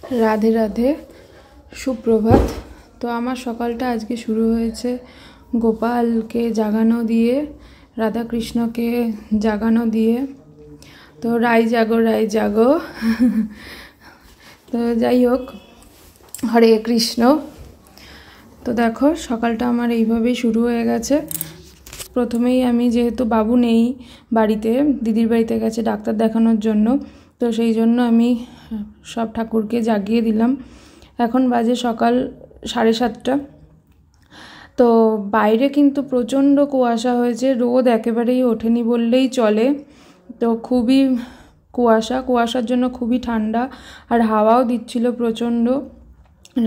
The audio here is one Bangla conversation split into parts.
राधे राधे सुप्रभात। तो आमार सकालटा आज के शुरू होयेछे गोपाल के जागानो दिए, राधा कृष्ण के जागानो दिए। तो राय जागो तो যাই হোক हरे कृष्ण। तो देखो सकालटा आमार এইভাবেই शुरू হয়ে গেছে। प्रथमेই আমি যেহেতু বাবু নেই বাড়িতে, দিদির বাড়িতে গেছে ডাক্তার দেখানোর জন্য, তো সেই জন্য আমি সব ঠাকুরকে জাগিয়ে দিলাম। এখন বাজে সকাল 7:30। তো বাইরে কিন্তু প্রচণ্ড কুয়াশা হয়েছে, রোদ একেবারেই ওঠেনি বললেই চলে। তো খুবই কুয়াশার জন্য খুবই ঠান্ডা, আর হাওয়াও দিচ্ছিল প্রচণ্ড,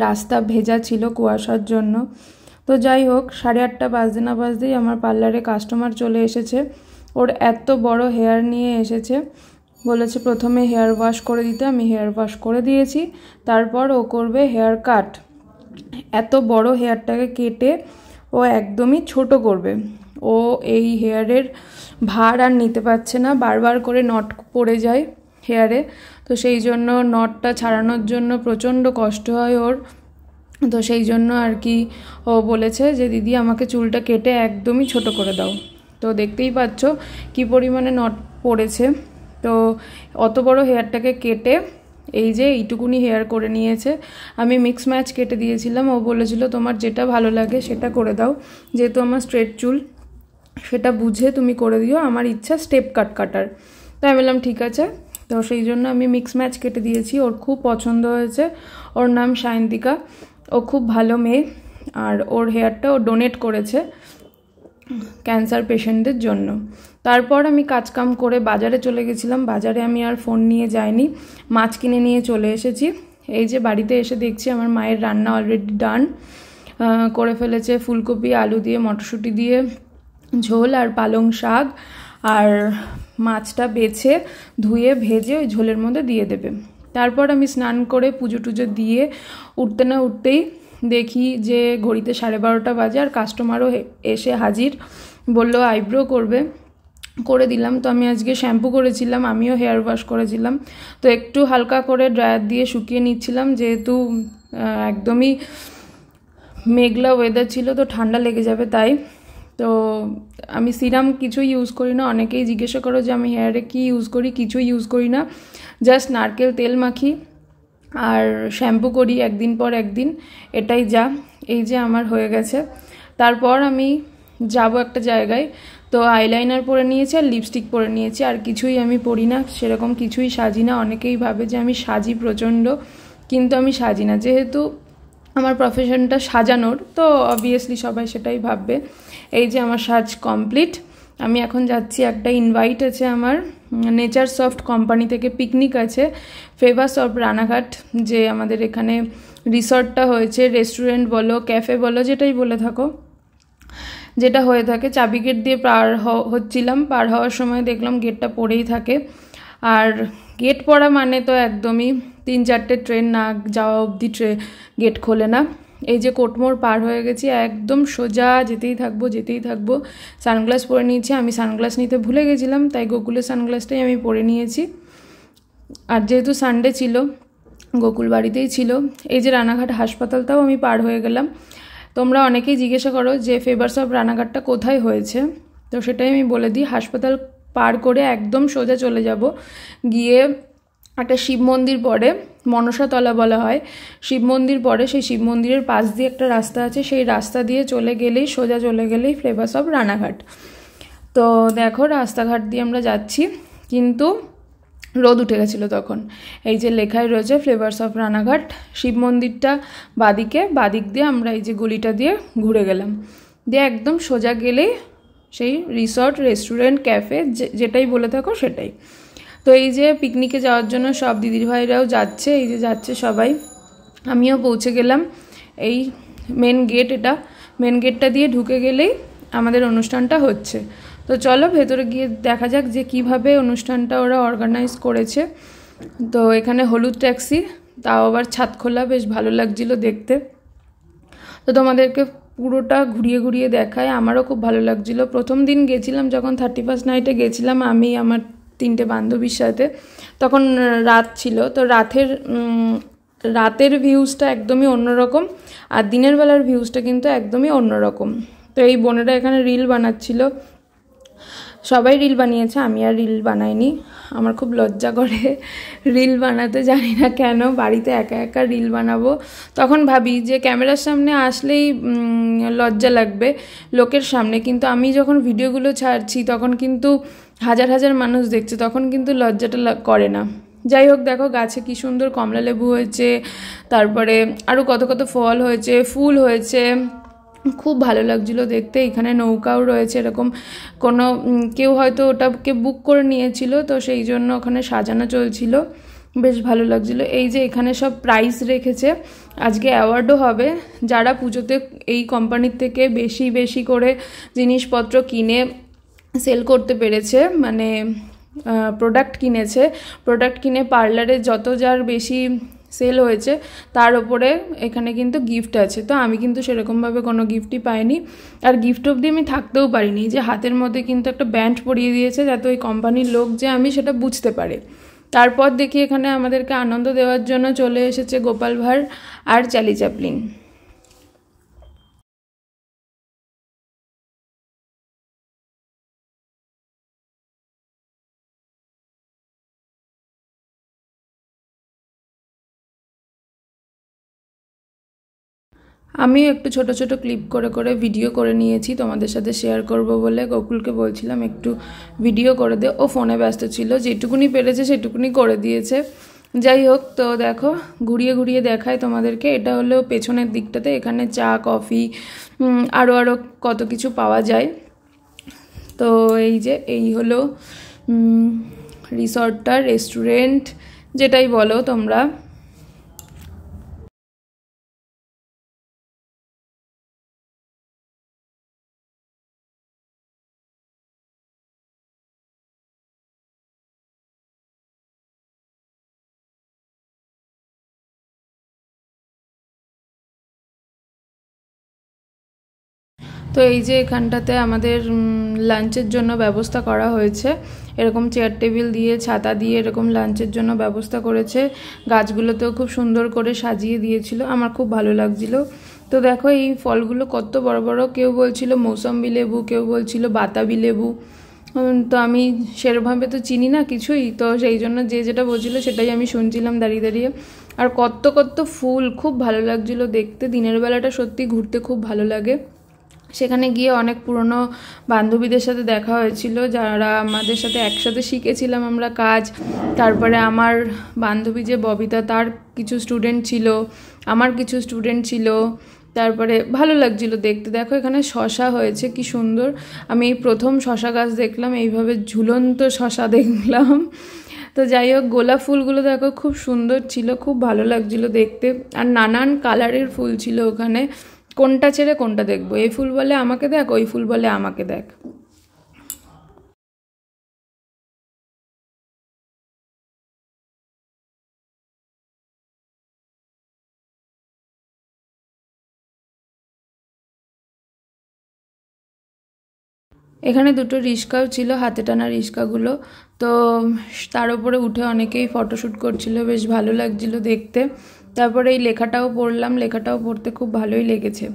রাস্তা ভেজা ছিল কুয়াশার জন্য। তো যাই হোক 8:30 বাজতে না বাজতেই আমার পার্লারে কাস্টমার চলে এসেছে। ওর এত বড় হেয়ার নিয়ে এসেছে, বলেছে প্রথমে হেয়ার ওয়াশ করে দিতে। আমি হেয়ার ওয়াশ করে দিয়েছি, তারপর ও করবে হেয়ার কাট। এত বড় হেয়ারটাকে কেটে ও একদমই ছোট করবে। ও এই হেয়ারের ভার আর নিতে পারছে না, বারবার করে নট পড়ে যায় হেয়ারে। তো সেই জন্য নটটা ছাড়ানোর জন্য প্রচণ্ড কষ্ট হয় ওর। তো সেই জন্য আর কি ও বলেছে যে দিদি আমাকে চুলটা কেটে একদমই ছোট করে দাও। তো দেখতেই পাচ্ছ কি পরিমাণে নট পড়েছে। তো অত বড় হেয়ারটাকে কেটে এই যে এইটুকুনি হেয়ার করে নিয়েছে। আমি মিক্স ম্যাচ কেটে দিয়েছিলাম, ও বলেছিল তোমার যেটা ভালো লাগে সেটা করে দাও, যেহেতু আমার স্ট্রেট চুল সেটা বুঝে তুমি করে দিও, আমার ইচ্ছা স্টেপ কাট কাটার। তো আমি বললাম ঠিক আছে। তো সেই জন্য আমি মিক্স ম্যাচ কেটে দিয়েছি, ওর খুব পছন্দ হয়েছে। ওর নাম সায়ন্তিকা, ও খুব ভালো মেয়ে। আর ওর হেয়ারটা ও ডোনেট করেছে ক্যান্সার পেশেন্টদের জন্য। তারপর আমি কাজকাম করে বাজারে চলে গেছিলাম। বাজারে আমি আর ফোন নিয়ে যাইনি, মাছ কিনে নিয়ে চলে এসেছি। এই যে বাড়িতে এসে দেখছি আমার মায়ের রান্না অলরেডি ডান করে ফেলেছে। ফুলকপি আলু দিয়ে মটরশুঁটি দিয়ে ঝোল, আর পালং শাক, আর মাছটা বেছে ধুয়ে ভেজে ওই ঝোলের মধ্যে দিয়ে দেবে। তারপর আমি স্নান করে পুজো টুজো দিয়ে উঠতে না উঠতেই দেখি যে ঘড়িতে 12:30 বাজে, আর কাস্টমারও এসে হাজির। বলল আইব্রো করবে, করে দিলাম। তো আমি আজকে শ্যাম্পু করেছিলাম, আমিও হেয়ার ওয়াশ করেছিলাম। তো একটু হালকা করে ড্রায়ার দিয়ে শুকিয়ে নিচ্ছিলাম, যেহেতু একদমই মেঘলা ওয়েদার ছিল, তো ঠান্ডা লেগে যাবে তাই। তো আমি সিরাম কিছুই ইউজ করি না। অনেকেই জিজ্ঞাসা করো যে আমি হেয়ারে কী ইউজ করি, কিছুই ইউজ করি না। জাস্ট নারকেল তেল মাখি আর শ্যাম্পু করি একদিন পর একদিন, এটাই যা। এই যে আমার হয়ে গেছে। তারপর আমি যাব একটা জায়গায়, তো আইলাইনার পরে নিয়েছি আর লিপস্টিক পরে নিয়েছি, আর কিছুই আমি পরি না, সেরকম কিছুই সাজি না। অনেকেই ভাবে যে আমি সাজি প্রচণ্ড, কিন্তু আমি সাজি না। যেহেতু আমার প্রফেশনটা সাজানোর, তো অবভিয়াসলি সবাই সেটাই ভাববে। এই যে আমার সাজ কমপ্লিট। আমি এখন যাচ্ছি, একটা ইনভাইট আছে আমার নেচার সফট কোম্পানি থেকে, পিকনিক আছে ফেভার্স অফ রানাঘাট, যে আমাদের এখানে রিসর্টটা হয়েছে, রেস্টুরেন্ট বলো ক্যাফে বলো যেটাই বলে থাকো, যেটা হয়ে থাকে। চাবি গেট দিয়ে পার হচ্ছিলাম, পার হওয়ার সময় দেখলাম গেটটা পড়েই থাকে। আর গেট পড়া মানে তো একদমই 3-4টে ট্রেন না যাওয়া অবধি গেট খোলে না। এই যে কোটমোড় পার হয়ে গেছি, একদম সোজা যেতেই থাকবো। সানগ্লাস পরে নিয়েছি, আমি সানগ্লাস নিতে ভুলে গেছিলাম, তাই গোকুলের সানগ্লাসটাই আমি পরে নিয়েছি। আর যেহেতু সানডে ছিল, গোকুল বাড়িতেই ছিল। এই যে রানাঘাট হাসপাতালটাও আমি পার হয়ে গেলাম। তোমরা অনেকেই জিজ্ঞাসা করো যে ফেভার্স অফ রানাঘাটটা কোথায় হয়েছে, তো সেটাই আমি বলে দিই। হাসপাতাল পার করে একদম সোজা চলে যাব, গিয়ে একটা শিব মন্দির পড়ে, মনসাতলা বলা হয়। শিব মন্দির পড়ে, সেই শিব মন্দিরের পাশ দিয়ে একটা রাস্তা আছে, সেই রাস্তা দিয়ে সোজা চলে গেলেই ফ্লেভার্স অফ রানাঘাট। তো দেখো রাস্তাঘাট দিয়ে আমরা যাচ্ছি, কিন্তু রোদ উঠে গেছিলো তখন। এই যে লেখাই রয়েছে ফ্লেভার্স অফ রানাঘাট। শিব মন্দিরটা বাদিক দিয়ে আমরা এই যে গলিটা দিয়ে ঘুরে গেলাম, দিয়ে একদম সোজা গেলেই সেই রিসর্ট রেস্টুরেন্ট ক্যাফে যেটাই বলে থাকো সেটাই। তো এই যে পিকনিকে যাওয়ার জন্য সব দিদির ভাইরাও যাচ্ছে, এই যে যাচ্ছে সবাই, আমিও পৌঁছে গেলাম। এই মেন গেট, এটা মেন গেটটা দিয়ে ঢুকে গেলেই আমাদের অনুষ্ঠানটা হচ্ছে। তো চলো ভেতরে গিয়ে দেখা যাক যে কিভাবে অনুষ্ঠানটা ওরা অর্গানাইজ করেছে। তো এখানে হলুদ ট্যাক্সি, তাও আবার ছাদ খোলা, বেশ ভালো লাগছিল দেখতে। তো তোমাদেরকে পুরোটা ঘুরিয়ে দেখায়, আমারও খুব ভালো লাগছিল। প্রথম দিন গেছিলাম যখন 31st নাইটে গেছিলাম আমি আমার 3টে বান্ধবীর সাথে, তখন রাত ছিল। তো রাতের রাতের ভিউজটা একদমই অন্যরকম, আর দিনের বেলার ভিউজটা কিন্তু একদমই অন্যরকম। তো এই বোনেরা এখানে রিল বানাচ্ছিল, সবাই রিল বানিয়েছে, আমি আর রিল বানাইনি। আমার খুব লজ্জা করে রিল বানাতে, জানি না কেন। বাড়িতে একা একা রিল বানাবো, তখন ভাবি যে ক্যামেরার সামনে আসলেই লজ্জা লাগবে লোকের সামনে, কিন্তু আমি যখন ভিডিওগুলো ছাড়ছি তখন কিন্তু হাজার হাজার মানুষ দেখছে, তখন কিন্তু লজ্জাটা করে না। যাই হোক, দেখো গাছে কি সুন্দর কমলা লেবু হয়েছে, তারপরে আরও কত কত ফল হয়েছে, ফুল হয়েছে, খুব ভালো লাগছিলো দেখতে। এখানে নৌকাও রয়েছে, এরকম কোনো কেউ হয়তো ওটাকে বুক করে নিয়েছিল, তো সেই জন্য ওখানে সাজানো চলছিল, বেশ ভালো লাগছিলো। এই যে এখানে সব প্রাইজ রেখেছে, আজকে অ্যাওয়ার্ডও হবে যারা পুজোতে এই কোম্পানির থেকে বেশি বেশি করে জিনিসপত্র কিনে সেল করতে পেরেছে, মানে প্রোডাক্ট কিনে পার্লারে যত যার বেশি সেল হয়েছে তার ওপরে এখানে কিন্তু গিফট আছে। তো আমি কিন্তু সেরকমভাবে কোনো গিফটই পাইনি, আর গিফট অবধি আমি থাকতেও পারিনি। যে হাতের মধ্যে কিন্তু একটা ব্যান্ড পরিয়ে দিয়েছে যাতে ওই কোম্পানির লোক যে আমি সেটা বুঝতে পারে। তারপর দেখি এখানে আমাদেরকে আনন্দ দেওয়ার জন্য চলে এসেছে গোপাল ভাঁড় আর চার্লি চ্যাপলিন। আমিও একটু ছোট ছোট ক্লিপ করে করে ভিডিও করে নিয়েছি, তোমাদের সাথে শেয়ার করব বলে। গোকুলকে বলছিলাম একটু ভিডিও করে দে, ও ফোনে ব্যস্ত ছিল, যেটুকুনি পেরেছে সেটুকুনি করে দিয়েছে। যাই হোক, তো দেখো ঘুরিয়ে ঘুরিয়ে দেখায় তোমাদেরকে। এটা হলো পেছনের দিকটাতে, এখানে চা কফি আরও কত কিছু পাওয়া যায়। তো এই যে এই হলো রিসর্টটা, রেস্টুরেন্ট যেটাই বলো তোমরা। তো এই যে এখানটাতে আমাদের লাঞ্চের জন্য ব্যবস্থা করা হয়েছে, এরকম চেয়ার টেবিল দিয়ে ছাতা দিয়ে এরকম লাঞ্চের জন্য ব্যবস্থা করেছে। গাছগুলোতেও খুব সুন্দর করে সাজিয়ে দিয়েছিল, আমার খুব ভালো লাগছিল। তো দেখো এই ফলগুলো কত বড় বড়, কেউ বলছিল মৌসম্বি লেবু, কেউ বলছিল বাতাবি লেবু। তো আমি সেরকমভাবে তো চিনি না কিছুই, তো সেই জন্য যে যেটা বলছিল সেটাই আমি শুনছিলাম দাঁড়িয়ে দাঁড়িয়ে। আর কত কত ফুল, খুব ভালো লাগছিল দেখতে। দিনের বেলাটা সত্যি ঘুরতে খুব ভালো লাগে। সেখানে গিয়ে অনেক পুরনো বান্ধবীদের সাথে দেখা হয়েছিল, যারা আমাদের সাথে একসাথে শিখেছিলাম আমরা কাজ। তারপরে আমার বান্ধবী যে ববিতা, তার কিছু স্টুডেন্ট ছিল, আমার কিছু স্টুডেন্ট ছিল। তারপরে ভালো লাগছিল দেখতে। দেখো এখানে শশা হয়েছে, কি সুন্দর। আমি এই প্রথম শশা গাছ দেখলাম, এইভাবে ঝুলন্ত শশা দেখলাম। তো যাই হোক, গোলাপ ফুলগুলো দেখো খুব সুন্দর ছিল, খুব ভালো লাগছিল দেখতে। আর নানান কালারের ফুল ছিল ওখানে, কোনটা ছেড়ে কোনটা দেখবো। এই ফুল বলে আমাকে দেখ, ওই ফুল বলে আমাকে দেখ। এখানে দুটো রিক্সাও ছিল, হাতে টানা রিক্সাগুলো। তো তার উপরে উঠে অনেকেই ফটোশ্যুট করছিল, বেশ ভালো লাগছিল দেখতে। তারপরে এই লেখাটাও পড়লাম, লেখাটাও পড়তে খুব ভালোই লেগেছে।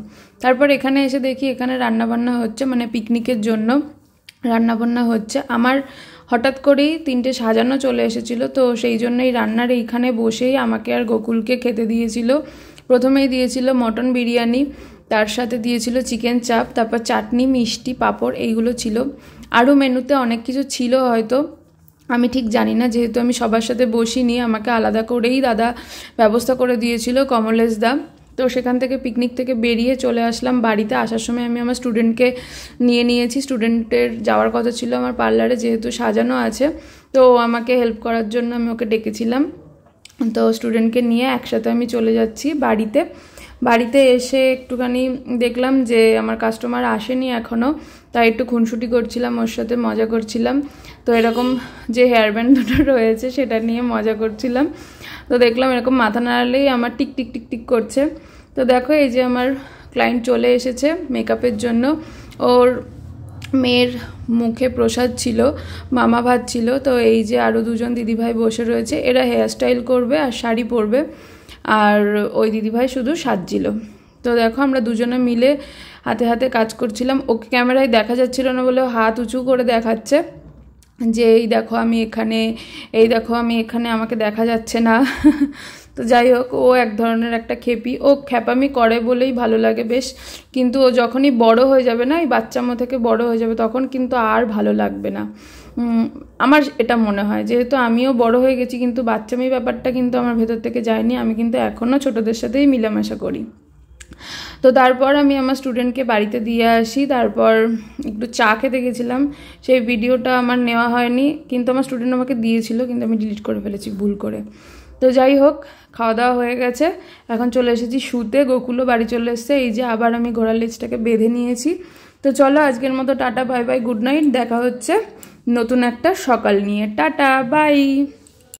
তারপর এখানে এসে দেখি এখানে রান্নাবান্না হচ্ছে, মানে পিকনিকের জন্য রান্নাবান্না হচ্ছে। আমার হঠাৎ করেই 3টে সাজানো চলে এসেছিলো, তো সেই জন্যই রান্নার এইখানে বসেই আমাকে আর গোকুলকে খেতে দিয়েছিল। প্রথমেই দিয়েছিল মটন বিরিয়ানি, তার সাথে দিয়েছিল চিকেন চাপ, তারপর চাটনি, মিষ্টি, পাঁপড়, এইগুলো ছিল। আরও মেনুতে অনেক কিছু ছিল হয়তো, আমি ঠিক জানি না, যেহেতু আমি সবার সাথে বসিনি। আমাকে আলাদা করেই দাদা ব্যবস্থা করে দিয়েছিল, কমলেশ দা। তো সেখান থেকে পিকনিক থেকে বেরিয়ে চলে আসলাম বাড়িতে। আসার সময় আমি আমার স্টুডেন্টকে নিয়েছি, স্টুডেন্টের যাওয়ার কথা ছিল আমার পার্লারে, যেহেতু সাজানো আছে, তো আমাকে হেল্প করার জন্য আমি ওকে ডেকেছিলাম। তো স্টুডেন্টকে নিয়ে একসাথে আমি চলে যাচ্ছি বাড়িতে এসে একটুখানি দেখলাম যে আমার কাস্টমার আসেনি এখনও, তাই একটু খুনসুটি করছিলাম, ওর সাথে মজা করছিলাম। তো এরকম যে হেয়ার ব্যান্ড দুটো রয়েছে সেটা নিয়ে মজা করছিলাম। তো দেখলাম এরকম মাথা নাড়ালেই আমার টিক টিক টিক টিক করছে। তো দেখো এই যে আমার ক্লায়েন্ট চলে এসেছে মেকআপের জন্য। ওর মেয়ের মুখে প্রসাদ ছিল, মামা ভাত ছিল। তো এই যে আরও দুজন দিদিভাই বসে রয়েছে, এরা হেয়ার স্টাইল করবে আর শাড়ি পরবে। আর ওই দিদিভাই শুধু সাজছিল। তো দেখো আমরা দুজনে মিলে হাতে হাতে কাজ করছিলাম। ওকে ক্যামেরায় দেখা যাচ্ছিল না বলে হাত উঁচু করে দেখাচ্ছে যে এই দেখো আমি এখানে, এই দেখো আমি এখানে, আমাকে দেখা যাচ্ছে না। তো যাই হোক, ও এক ধরনের একটা খেপি, ও খ্যাপামি করে বলেই ভালো লাগে বেশ, কিন্তু ও যখনই বড় হয়ে যাবে না, এই বাচ্চামো থেকে বড় হয়ে যাবে, তখন কিন্তু আর ভালো লাগবে না। আমার এটা মনে হয়, যেহেতু আমিও বড় হয়ে গেছি কিন্তু বাচ্চামি ব্যাপারটা কিন্তু আমার ভেতর থেকে যায়নি, আমি কিন্তু এখনও ছোটদের সাথেই মিলেমিশা করি। তো তারপর আমি আমার স্টুডেন্টকে বাড়িতে দিয়ে আসি, তারপর একটু চা খেতে গেছিলাম, সেই ভিডিওটা আমার নেওয়া হয়নি, কিন্তু আমার স্টুডেন্ট আমাকে দিয়েছিল, কিন্তু আমি ডিলিট করে ফেলেছি ভুল করে। তো যাই হোক, খাওয়া দাওয়া হয়ে গেছে, এখন চলে এসেছি শুতে। গোকুলও বাড়ি চলে এসছে, এই যে আবার আমি ঘোড়ার লেজটাকে বেঁধে নিয়েছি। তো চলো আজকের মতো tata, bye bye, good night, দেখা হচ্ছে নতুন একটা সকাল নিয়ে। Tata bye.